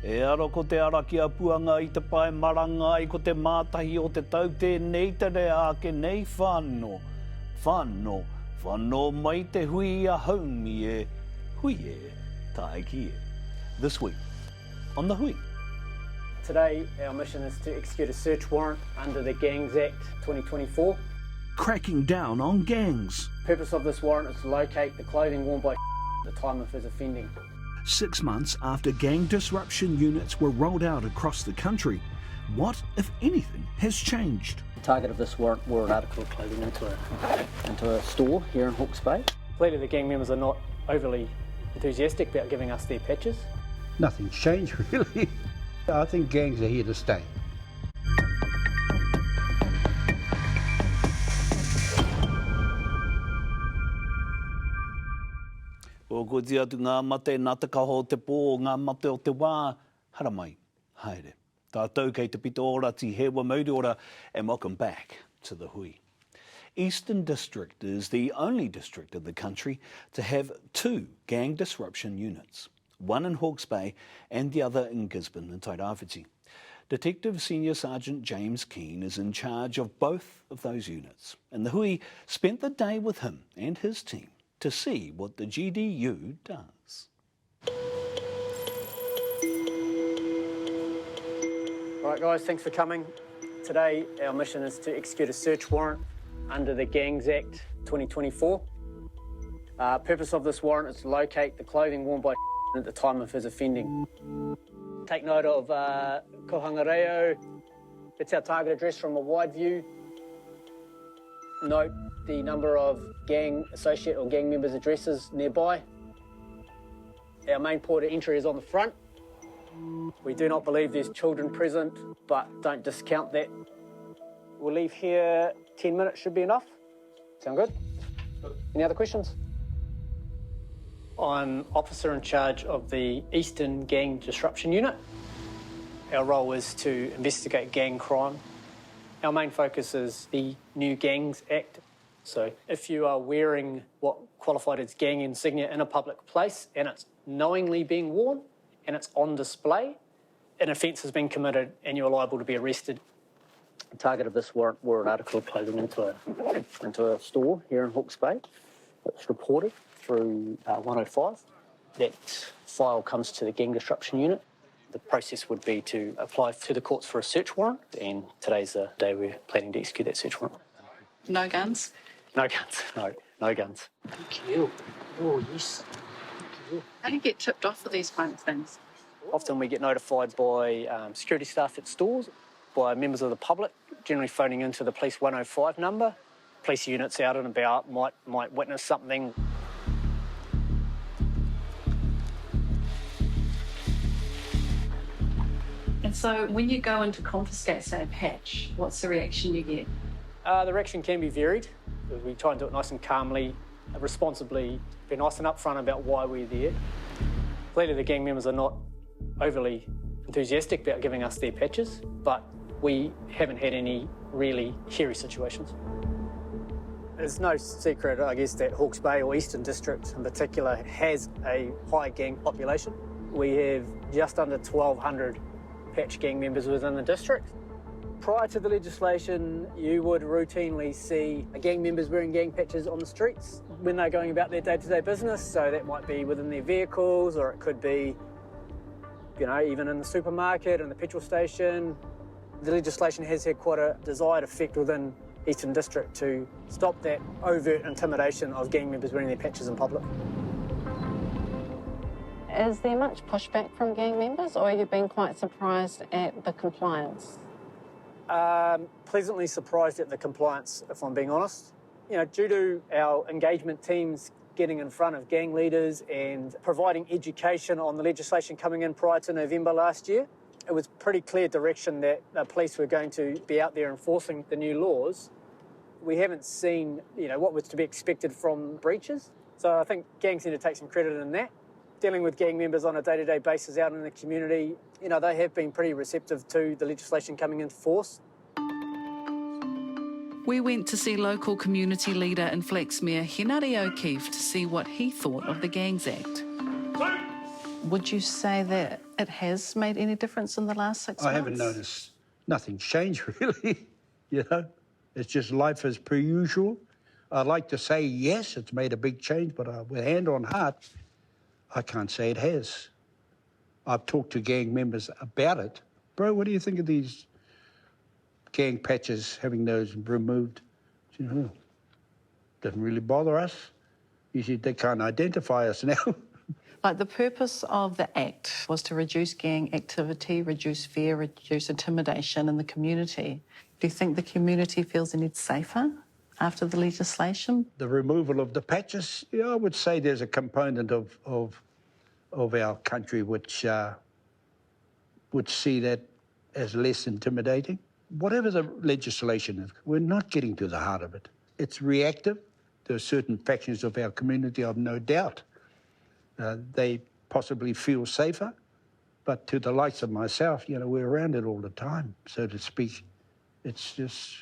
E aro ko te araki a puanga I te pae maranga I ko te mātahi o te tau tēnei tere ake nei whāno. Whāno mai te hui a haumi e hui e taiki e. This week on The Hui. Today our mission is to execute a search warrant under the Gangs Act 2024. Cracking down on gangs. The purpose of this warrant is to locate the clothing worn by at the time of his offending. 6 months after gang disruption units were rolled out across the country, what, if anything, has changed? The target of this warrant wore an article of clothing into a store here in Hawke's Bay. Clearly the gang members are not overly enthusiastic about giving us their patches. Nothing's changed really. I think gangs are here to stay. O ko tia tu ngā mate nā te kaho te pō, ngā mate o te wā, hara mai, haere. Tātou kei te pito ora, ti hewa mauri ora, and welcome back to The Hui. Eastern District is the only district of the country to have 2 gang disruption units, one in Hawke's Bay and the other in Gisborne and Tairāwhiti. Detective Senior Sergeant James Keene is in charge of both of those units, and The Hui spent the day with him and his team to see what the GDU does. All right guys, thanks for coming. Today our mission is to execute a search warrant under the Gangs Act 2024. Purpose of this warrant is to locate the clothing worn by at the time of his offending. Take note of Kohangareo. It's our target address from a wide view. Note the number of gang associate or gang members' addresses nearby. Our main port of entry is on the front. We do not believe there's children present, but don't discount that. We'll leave here, 10 minutes should be enough. Sound good? Any other questions? I'm officer in charge of the Eastern Gang Disruption Unit. Our role is to investigate gang crime. Our main focus is the new Gangs Act. So if you are wearing what qualified as gang insignia in a public place and it's knowingly being worn and it's on display, an offence has been committed and you're liable to be arrested. The target of this warrant wore an article of clothing into a store here in Hawke's Bay. It's reported through 105. That file comes to the Gang Disruption Unit. The process would be to apply to the courts for a search warrant, and today's the day we're planning to execute that search warrant. No guns? No guns, no guns. Thank you. Oh, yes. Thank you. How do you get tipped off for these kind of things? Often we get notified by security staff at stores, by members of the public, generally phoning into the Police 105 number. Police units out and about might witness something. And so when you go in to confiscate, say, a patch, what's the reaction you get? The reaction can be varied. We try and do it nice and calmly, responsibly, be nice and upfront about why we're there. Clearly the gang members are not overly enthusiastic about giving us their patches, but we haven't had any really hairy situations. It's no secret, I guess, that Hawke's Bay or Eastern District in particular has a high gang population. We have just under 1,200 patch gang members within the district. Prior to the legislation, you would routinely see gang members wearing gang patches on the streets when they're going about their day-to-day business. So that might be within their vehicles, or it could be, even in the supermarket and the petrol station. The legislation has had quite a desired effect within Eastern District to stop that overt intimidation of gang members wearing their patches in public. Is there much pushback from gang members, or have you been quite surprised at the compliance? Pleasantly surprised at the compliance, if I'm being honest. Due to our engagement teams getting in front of gang leaders and providing education on the legislation coming in prior to November last year, it was pretty clear direction that the police were going to be out there enforcing the new laws. We haven't seen, what was to be expected from breaches. So I think gangs need to take some credit in that. Dealing with gang members on a day-to-day basis out in the community, they have been pretty receptive to the legislation coming into force. We went to see local community leader in Flaxmere, Henare O'Keefe, to see what he thought of the Gangs Act. Would you say that it has made any difference in the last 6 months? I haven't noticed. Nothing's changed, really. You know, it's just life as per usual. I'd like to say, yes, it's made a big change, but with hand on heart, I can't say it has. I've talked to gang members about it. Bro, what do you think of these gang patches, having those removed? You know, doesn't really bother us. You see, they can't identify us now. Like, the purpose of the Act was to reduce gang activity, reduce fear, reduce intimidation in the community. Do you think the community feels any safer after the legislation? The removal of the patches, yeah, I would say there's a component of our country which would see that as less intimidating. Whatever the legislation is, we're not getting to the heart of it. It's reactive. There are certain factions of our community, I've no doubt, they possibly feel safer. But to the likes of myself, you know, we're around it all the time, so to speak. It's just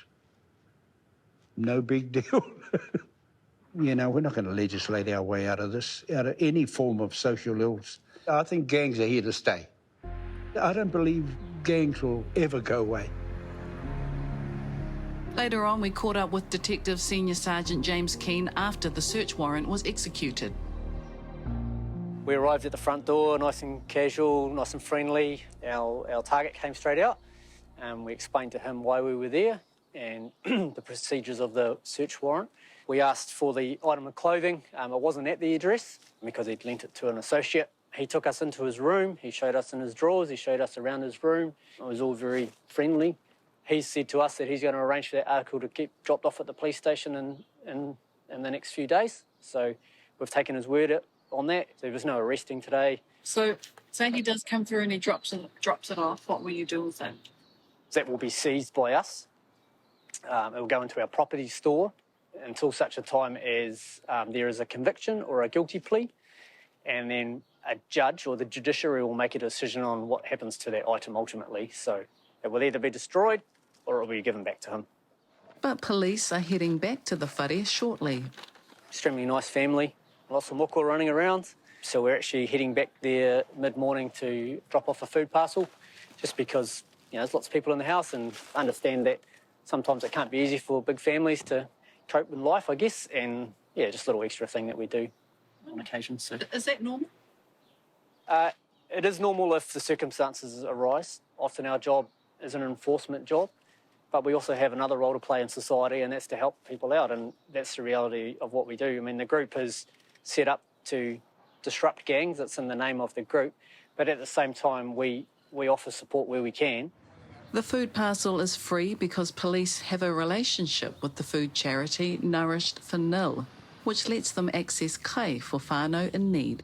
no big deal. You know, we're not going to legislate our way out of this, out of any form of social ills. I think gangs are here to stay. I don't believe gangs will ever go away. Later on, we caught up with Detective Senior Sergeant James Keene after the search warrant was executed. We arrived at the front door, nice and casual, nice and friendly. Our target came straight out. We explained to him why we were there and the procedures of the search warrant. We asked for the item of clothing. It wasn't at the address because he'd lent it to an associate. He took us into his room. He showed us in his drawers. He showed us around his room. It was all very friendly. He said to us that he's going to arrange for that article to get dropped off at the police station in the next few days. So we've taken his word on that. There was no arresting today. So say he does come through and he drops it off, what will you do with it? That will be seized by us. It will go into our property store until such a time as there is a conviction or a guilty plea, and then a judge or the judiciary will make a decision on what happens to that item ultimately. So it will either be destroyed or it will be given back to him. But police are heading back to the whare shortly. Extremely nice family, lots of moko running around. So we're actually heading back there mid-morning to drop off a food parcel, just because, you know, there's lots of people in the house and understand that sometimes it can't be easy for big families to cope with life, I guess, and, yeah, just a little extra thing that we do on occasion. So. Is that normal? It is normal if the circumstances arise. Often our job is an enforcement job, but we also have another role to play in society, and that's to help people out, and that's the reality of what we do. I mean, the group is set up to disrupt gangs. It's in the name of the group, but at the same time, we offer support where we can. The food parcel is free because police have a relationship with the food charity Nourished for Nil, which lets them access kai for whānau in need.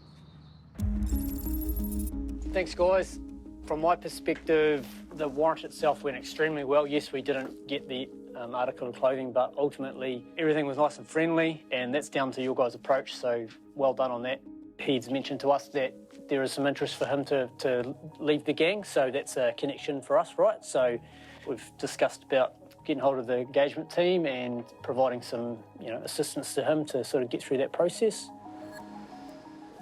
Thanks, guys. From my perspective, the warrant itself went extremely well. Yes, we didn't get the article of clothing, but ultimately everything was nice and friendly, and that's down to your guys' approach, so well done on that. He's mentioned to us that there is some interest for him to leave the gang, so that's a connection for us, right? So we've discussed about getting hold of the engagement team and providing some, you know, assistance to him to sort of get through that process.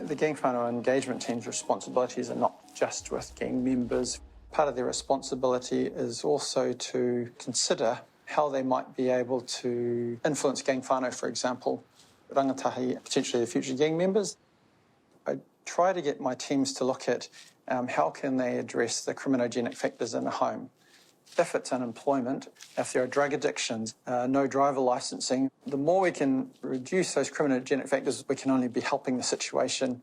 The gang whānau engagement team's responsibilities are not just with gang members. Part of their responsibility is also to consider how they might be able to influence gang whānau, for example, rangatahi, potentially the future gang members. I try to get my teams to look at how can they address the criminogenic factors in a home. If it's unemployment, if there are drug addictions, no driver licensing, the more we can reduce those criminogenic factors, we can only be helping the situation,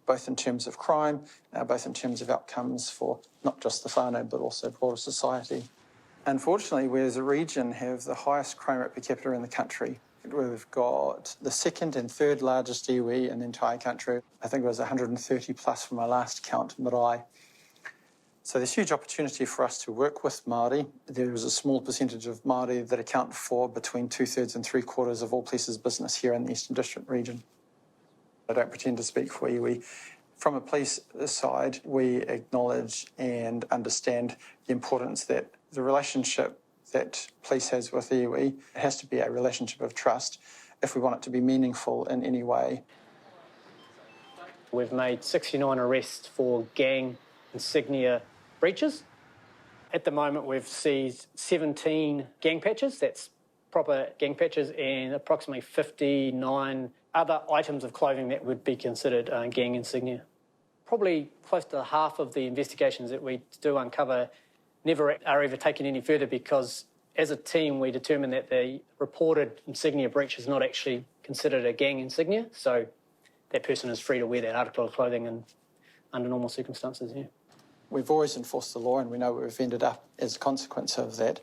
both in terms of crime, both in terms of outcomes for not just the whānau, but also broader society. Unfortunately, we as a region have the highest crime rate per capita in the country. We've got the second and third largest iwi in the entire country. I think it was 130 plus from my last count, marae. So there's huge opportunity for us to work with Māori. There is a small percentage of Māori that account for between 2/3 and 3/4 of all police's business here in the Eastern District region. I don't pretend to speak for iwi. From a police side, we acknowledge and understand the importance that the relationship that police has with iwi has to be a relationship of trust if we want it to be meaningful in any way. We've made 69 arrests for gang insignia breaches. At the moment, we've seized 17 gang patches, that's proper gang patches, and approximately 59 other items of clothing that would be considered gang insignia. Probably close to half of the investigations that we do uncover never are ever taken any further because as a team we determine that the reported insignia breach is not actually considered a gang insignia, so that person is free to wear that article of clothing under normal circumstances. Yeah. We've always enforced the law and we know where we've ended up as a consequence of that.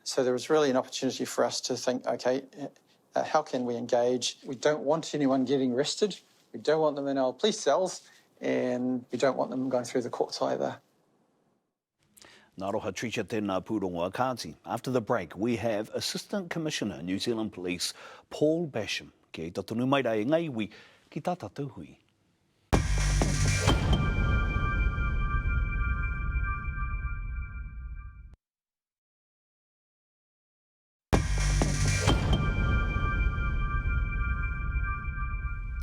So there was really an opportunity for us to think, OK, how can we engage? We don't want anyone getting arrested. We don't want them in our police cells and we don't want them going through the courts either. Aroha Treacher tēnā pūrongoa kāti. After the break, we have Assistant Commissioner New Zealand Police Paul Basham. Kia tatunu mai rai ngai wi ki tā tātou hui.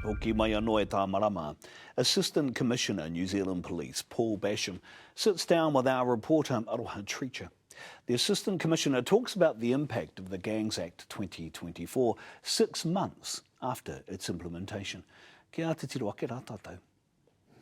Hoki mai anō e tā marama. Assistant Commissioner New Zealand Police Paul Basham sits down with our reporter Aroha Treacher. The Assistant Commissioner talks about the impact of the Gangs Act 2024 6 months after its implementation. Kia te tiro ake rā tātou.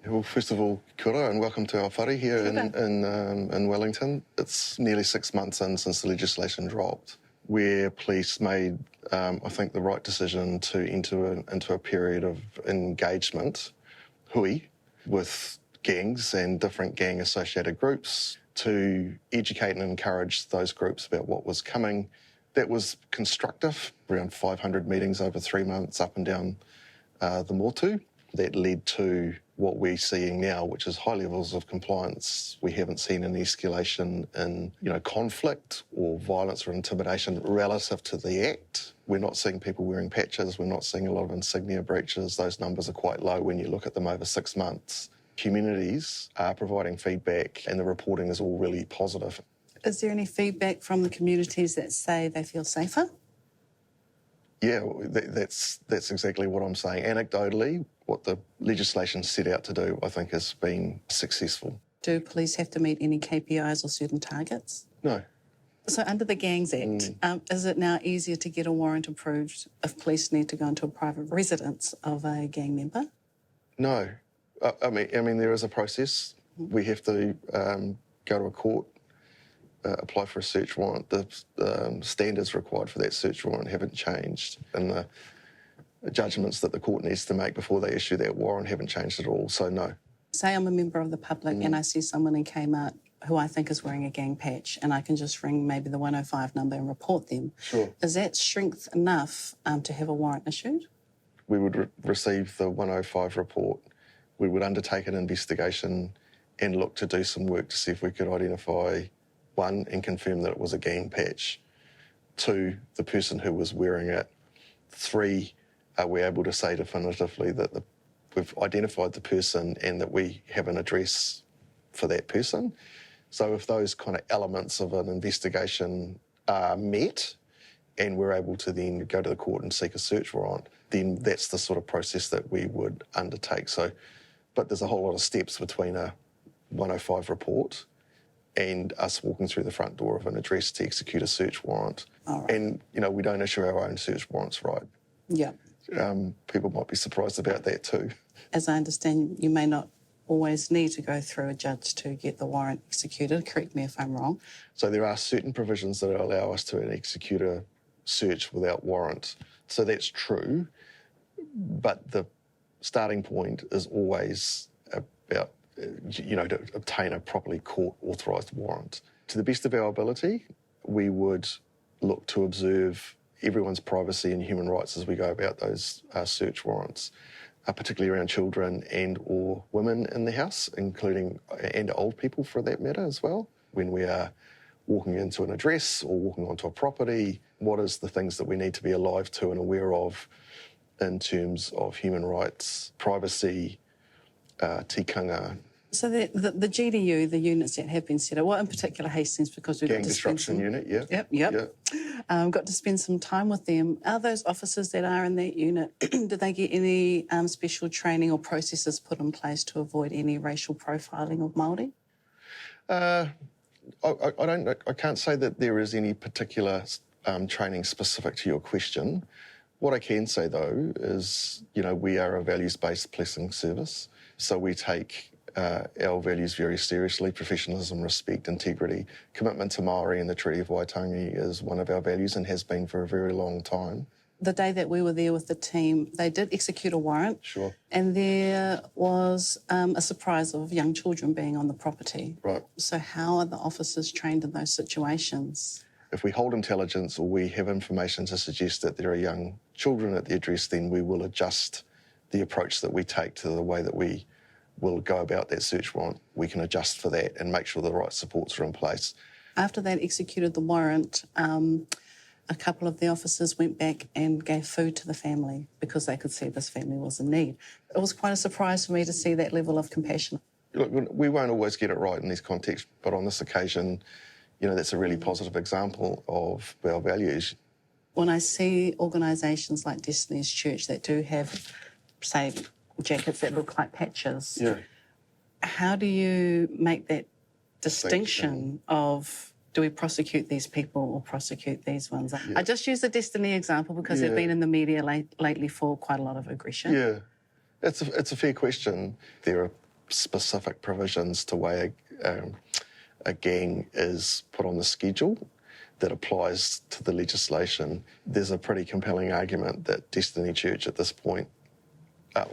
Well, first of all, kia ora and welcome to our whare here in Wellington. It's nearly 6 months in since the legislation dropped, where police made, I think, the right decision to enter into a period of engagement, hui, with gangs and different gang-associated groups to educate and encourage those groups about what was coming. That was constructive, around 500 meetings over 3 months up and down the Motu. That led to what we're seeing now, which is high levels of compliance. We haven't seen an escalation in, conflict or violence or intimidation relative to the Act. We're not seeing people wearing patches. We're not seeing a lot of insignia breaches. Those numbers are quite low when you look at them over 6 months. Communities are providing feedback and the reporting is all really positive. Is there any feedback from the communities that say they feel safer? Yeah, that's exactly what I'm saying. Anecdotally, what the legislation set out to do, I think, has been successful. Do police have to meet any KPIs or certain targets? No. So under the Gangs Act, is it now easier to get a warrant approved if police need to go into a private residence of a gang member? No. I mean, there is a process. We have to go to a court, apply for a search warrant. The standards required for that search warrant haven't changed, and the judgments that the court needs to make before they issue that warrant haven't changed at all, so no. Say I'm a member of the public and I see someone in Kmart who I think is wearing a gang patch and I can just ring maybe the 105 number and report them. Sure. Is that strength enough to have a warrant issued? We would receive the 105 report. We would undertake an investigation and look to do some work to see if we could identify, 1, and confirm that it was a gang patch, 2, the person who was wearing it, 3, are we able to say definitively that we've identified the person and that we have an address for that person. So if those kind of elements of an investigation are met and we're able to then go to the court and seek a search warrant, then that's the sort of process that we would undertake. So, but there's a whole lot of steps between a 105 report and us walking through the front door of an address to execute a search warrant. Right. And, we don't issue our own search warrants, right? Yeah. People might be surprised about that too. As I understand, you may not always need to go through a judge to get the warrant executed. Correct me if I'm wrong. So there are certain provisions that allow us to execute a search without warrant. So that's true, but the starting point is always about, to obtain a properly court-authorised warrant. To the best of our ability, we would look to observe everyone's privacy and human rights as we go about those search warrants, particularly around children and or women in the house, including and old people for that matter as well. When we are walking into an address or walking onto a property, what is the things that we need to be alive to and aware of in terms of human rights, privacy, tikanga, So the GDU, the units that have been set up, well, in particular Hastings, because we've Gang got to spend disruption some... unit, yeah. Yep. Got to spend some time with them. Are those officers that are in that unit, do they get any special training or processes put in place to avoid any racial profiling of Māori? I can't say that there is any particular training specific to your question. What I can say, though, is, we are a values-based policing service, so we take our values very seriously. Professionalism, respect, integrity, commitment to Māori and the Treaty of Waitangi is one of our values and has been for a very long time. The day that we were there with the team, they did execute a warrant. Sure. And there was a surprise of young children being on the property. Right. So how are the officers trained in those situations? If we hold intelligence or we have information to suggest that there are young children at the address, then we will adjust the approach that we take to the way that we will go about that search warrant. We can adjust for that and make sure the right supports are in place. After they'd executed the warrant, a couple of the officers went back and gave food to the family because they could see this family was in need. It was quite a surprise for me to see that level of compassion. Look, we won't always get it right in these contexts, but on this occasion, that's a really positive example of our values. When I see organisations like Destiny's Church that do have, say, jackets that look like patches, how do you make that distinction of, do we prosecute these people or prosecute these ones? I just use the Destiny example because they've been in the media lately for quite a lot of aggression. Yeah, it's a fair question. There are specific provisions to way a gang is put on the schedule that applies to the legislation. There's a pretty compelling argument that Destiny Church at this point,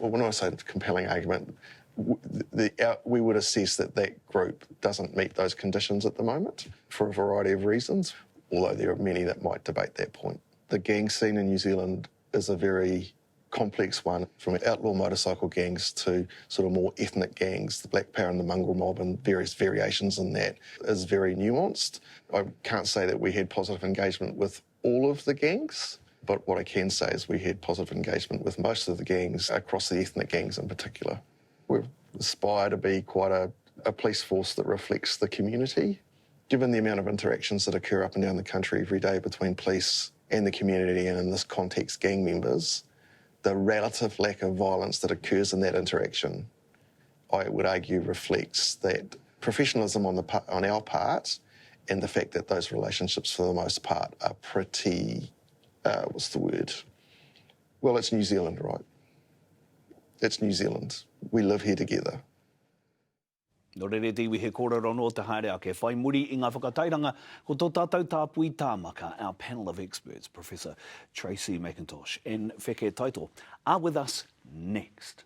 when I say compelling argument, we would assess that group doesn't meet those conditions at the moment for a variety of reasons, although there are many that might debate that point. The gang scene in New Zealand is a very complex one, from outlaw motorcycle gangs to sort of more ethnic gangs. The Black Power and the Mongrel Mob and various variations in that is very nuanced. I can't say that we had positive engagement with all of the gangs, but what I can say is we had positive engagement with most of the gangs, across the ethnic gangs in particular. We aspire to be quite a police force that reflects the community. Given the amount of interactions that occur up and down the country every day between police and the community, and in this context, gang members, the relative lack of violence that occurs in that interaction, I would argue, reflects that professionalism on our part, and the fact that those relationships, for the most part, are pretty, what's the word? Well, it's New Zealand, right? It's New Zealand. We live here together. No rere te iwi he kōrero no te haere ake whai muri I ngā whakatairanga ko tō tātou tāpui tāmaka. Our panel of experts, Professor Tracey McIntosh and Fa'afete Taito, are with us next.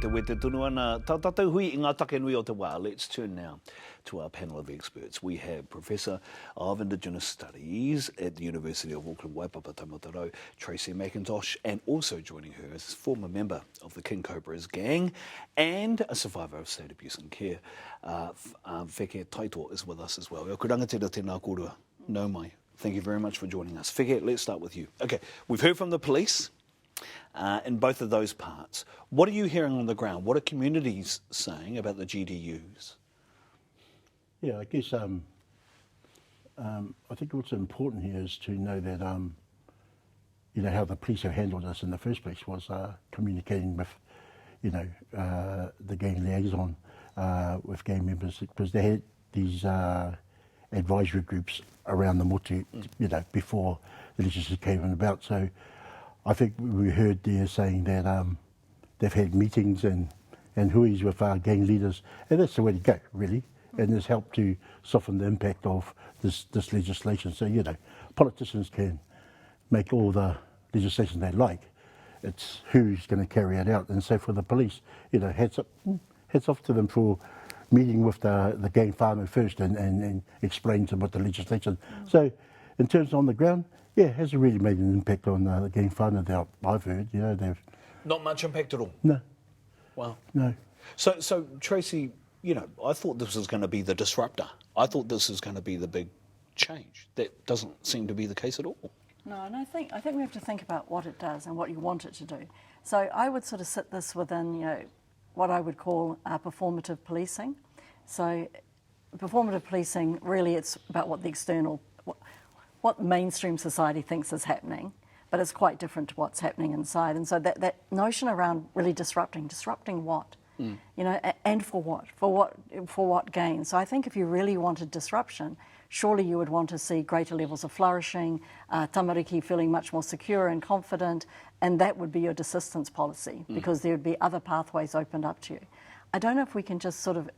Wete tunu ana, tātou hui I ngā take nui o te wā. Let's turn now to our panel of experts. We have Professor of Indigenous Studies at the University of Auckland, Waipapa Taumatarau, Tracey McIntosh, and also joining her as former member of the King Cobras gang and a survivor of state abuse and care. Fa'afete Taito is with us as well. Ko rangatira tēnā kōrua, no mai. Thank you very much for joining us. Fa'afete, let's start with you. Okay, we've heard from the police. In both of those parts. What are you hearing on the ground? What are communities saying about the GDUs? Yeah, I guess I think what's important here is to know that how the police have handled this in the first place was communicating with the gang liaison with gang members, because they had these advisory groups around the motu, before the legislation came about. So I think we heard there saying that they've had meetings and huis with our gang leaders, and that's the way to go, really. And it's helped to soften the impact of this legislation. So, politicians can make all the legislation they like. It's who's going to carry it out. And so for the police, hats off to them for meeting with the gang farmer first and explaining to them what the legislation. So in terms of on the ground, yeah, it hasn't really made an impact on the gang farmer that I've heard. Not much impact at all? No. Wow. No. So Tracey, you know, I thought this was going to be the disruptor. I thought this was going to be the big change. That doesn't seem to be the case at all. No, and I think we have to think about what it does and what you want it to do. So I would sort of sit this within, you know, what I would call performative policing. So performative policing, really it's about what the external, what mainstream society thinks is happening, but it's quite different to what's happening inside. And so that notion around really disrupting what? You know, and for what gain? So I think if you really wanted disruption, surely you would want to see greater levels of flourishing, tamariki feeling much more secure and confident, and that would be your desistance policy, because there would be other pathways opened up to you. I don't know if we can just sort of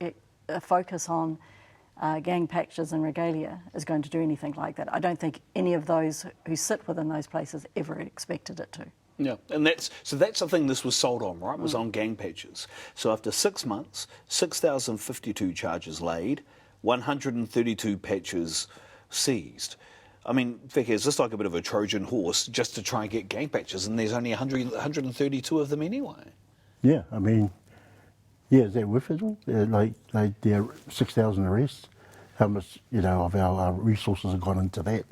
focus on gang patches and regalia is going to do anything like that. I don't think any of those who sit within those places ever expected it to. Yeah, and that's the thing this was sold on, right? It was on gang patches. So after 6 months, 6,052 charges laid, 132 patches seized. I mean, Feke, is this like a bit of a Trojan horse just to try and get gang patches, and there's only 132 of them anyway? Yeah, I mean, yeah, is that worth it all? Like there are 6,000 arrests. How much, you know, of our resources have gone into that?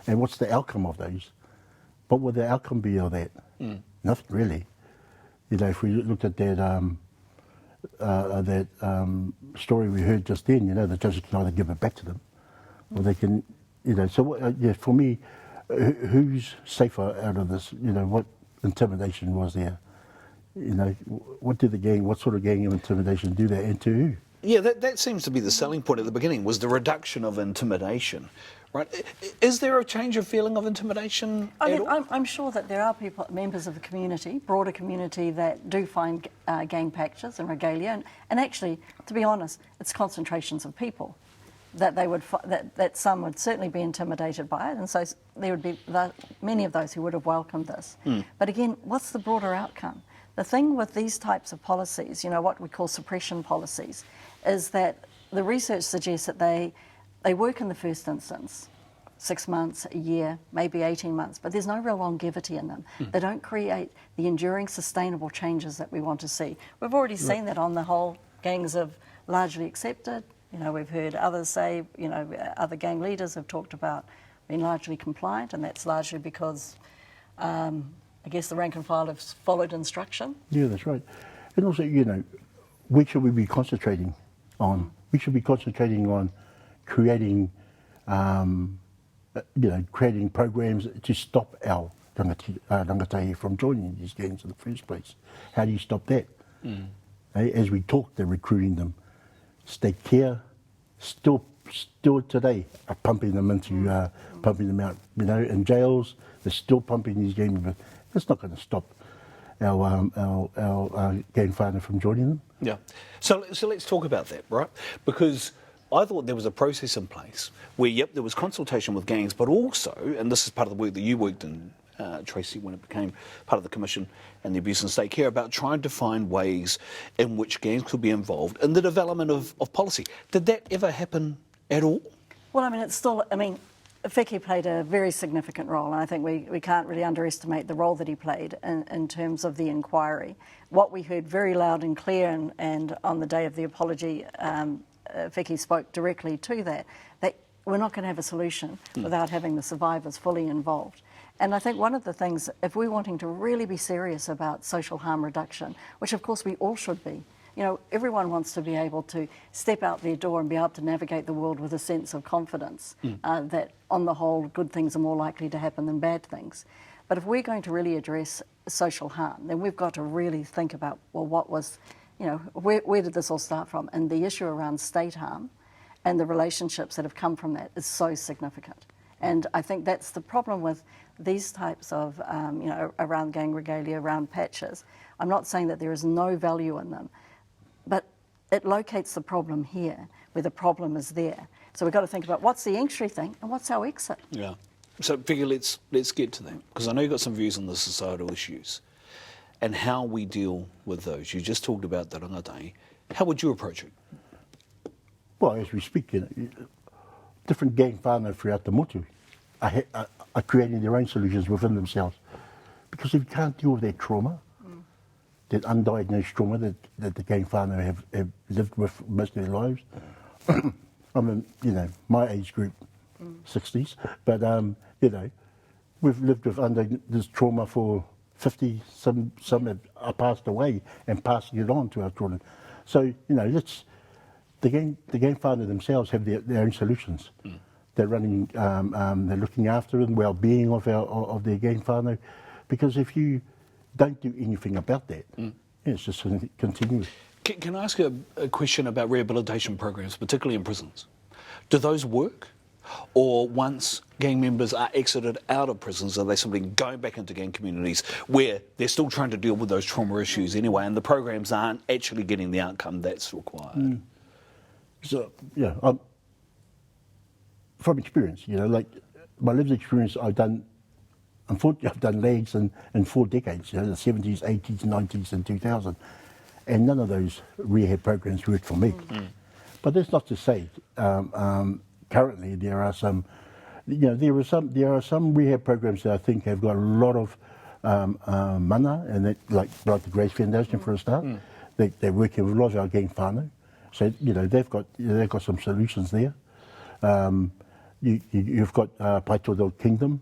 And what's the outcome of those? What would the outcome be of that? Nothing really. You know, if we looked at that story we heard just then, you know, the judges can either give it back to them, or they can, you know. So yeah, for me, who's safer out of this? You know, what intimidation was there? You know, what sort of gang intimidation do that, and to who? Yeah, that seems to be the selling point at the beginning, was the reduction of intimidation, right? Is there a change of feeling of intimidation at all? I'm sure that there are people, members of the community, broader community, that do find gang patches and regalia, and actually, to be honest, it's concentrations of people that they would that some would certainly be intimidated by it, and so there would be many of those who would have welcomed this. But again, what's the broader outcome? The thing with these types of policies, you know, what we call suppression policies, is that the research suggests that they work in the first instance, 6 months, a year, maybe 18 months, but there's no real longevity in them. They don't create the enduring, sustainable changes that we want to see. We've already seen that on the whole. Gangs have largely accepted. You know, we've heard others say, you know, other gang leaders have talked about being largely compliant, and that's largely because I guess the rank and file have followed instruction. Yeah, that's right. And also, you know, where should we be concentrating on? We should be concentrating on creating, you know, creating programs to stop our rangatahi from joining these gangs in the first place. How do you stop that? As we talk, they're recruiting them. State care, still today, are pumping them into, pumping them out. You know, in jails, they're still pumping these gang members. It's not going to stop our gang whānau from joining them. Yeah. So let's talk about that, right? Because I thought there was a process in place where, yep, there was consultation with gangs, but also, and this is part of the work that you worked in, Tracey, when it became part of the Commission and the Abuse and State Care, about trying to find ways in which gangs could be involved in the development of policy. Did that ever happen at all? Well, I mean, it's still, I mean, Feke played a very significant role, and I think we can't really underestimate the role that he played in terms of the inquiry. What we heard very loud and clear, and on the day of the apology, Feke spoke directly to that we're not going to have a solution without having the survivors fully involved. And I think one of the things, if we're wanting to really be serious about social harm reduction, which of course we all should be, you know, everyone wants to be able to step out their door and be able to navigate the world with a sense of confidence that, on the whole, good things are more likely to happen than bad things. But if we're going to really address social harm, then we've got to really think about, well, what was, you know, where did this all start from? And the issue around state harm and the relationships that have come from that is so significant. And I think that's the problem with these types of, you know, around gang regalia, around patches. I'm not saying that there is no value in them, but it locates the problem here, where the problem is there. So we've got to think about what's the entry thing and what's our exit. Yeah. So, Figure, let's get to that, because I know you've got some views on the societal issues and how we deal with those. You just talked about the rangatahi. How would you approach it? Well, as we speak, you know, different gang whānau throughout the motu are creating their own solutions within themselves. Because if you can't deal with that trauma, that undiagnosed trauma that the gang whānau have lived with most of their lives. I'm in, my age group, 60s, but, we've lived with under this trauma for 50, some are passed away and passing it on to our children. So, the gang whānau themselves have their own solutions. They're running, they're looking after the well-being of their gang whānau, because if you don't do anything about that, it's just going to continue. Can I ask you a question about rehabilitation programs, particularly in prisons? Do those work? Or once gang members are exited out of prisons, are they simply going back into gang communities where they're still trying to deal with those trauma issues anyway, and the programs aren't actually getting the outcome that's required? So, from experience, like my lived experience, unfortunately, I've done legs in 4 decades, the 70s, 80s, 90s and 2000, and none of those rehab programs worked for me. But that's not to say, currently there are some, there are some rehab programs that I think have got a lot of mana, and that, like the Grace Foundation for a start, they're working with a lot of our gang whānau. So, they've got some solutions there. You've got Paito Kingdom.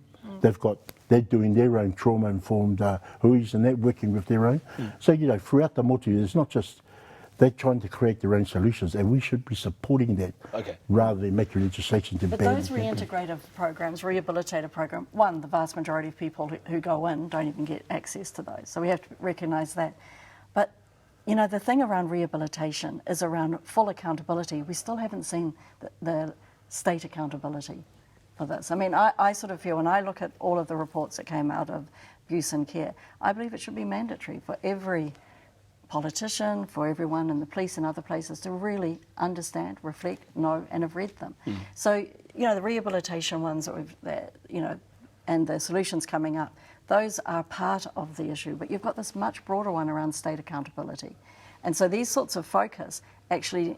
They're doing their own trauma-informed huis, and they're working with their own. So, throughout the motu, it's not just they're trying to create their own solutions, and we should be supporting that rather than making legislation to ban. But those reintegrative programs, rehabilitative program, the vast majority of people who go in don't even get access to those. So we have to recognise that. But, the thing around rehabilitation is around full accountability. We still haven't seen the state accountability for this. I mean, I sort of feel, when I look at all of the reports that came out of abuse and care, I believe it should be mandatory for every politician, for everyone in the police and other places to really understand, reflect, know, and have read them. So, the rehabilitation ones and the solutions coming up, those are part of the issue. But you've got this much broader one around state accountability. And so these sorts of focus actually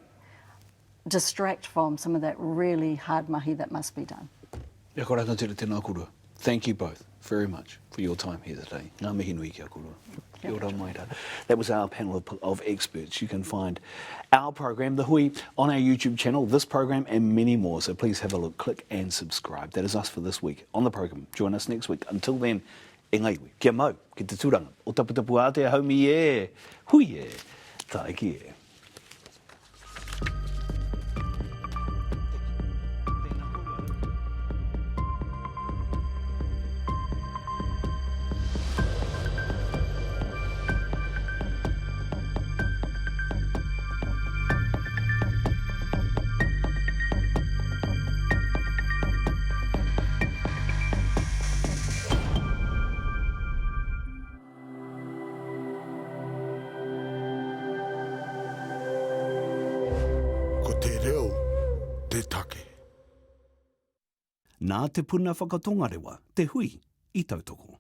distract from some of that really hard mahi that must be done. Thank you both very much for your time here today. Ngā mihi nui kia korua. Kia ora mai rā. That was our panel of experts. You can find our program, The Hui, on our YouTube channel, this program and many more. So please have a look, click and subscribe. That is us for this week on the program. Join us next week. Until then, e ngai ui, kia mau, ki te tūranga, o taputapu Aotearoa haumi e, hui e, taiki e. Nā te puna whakatongarewa, te hui, I tautoko.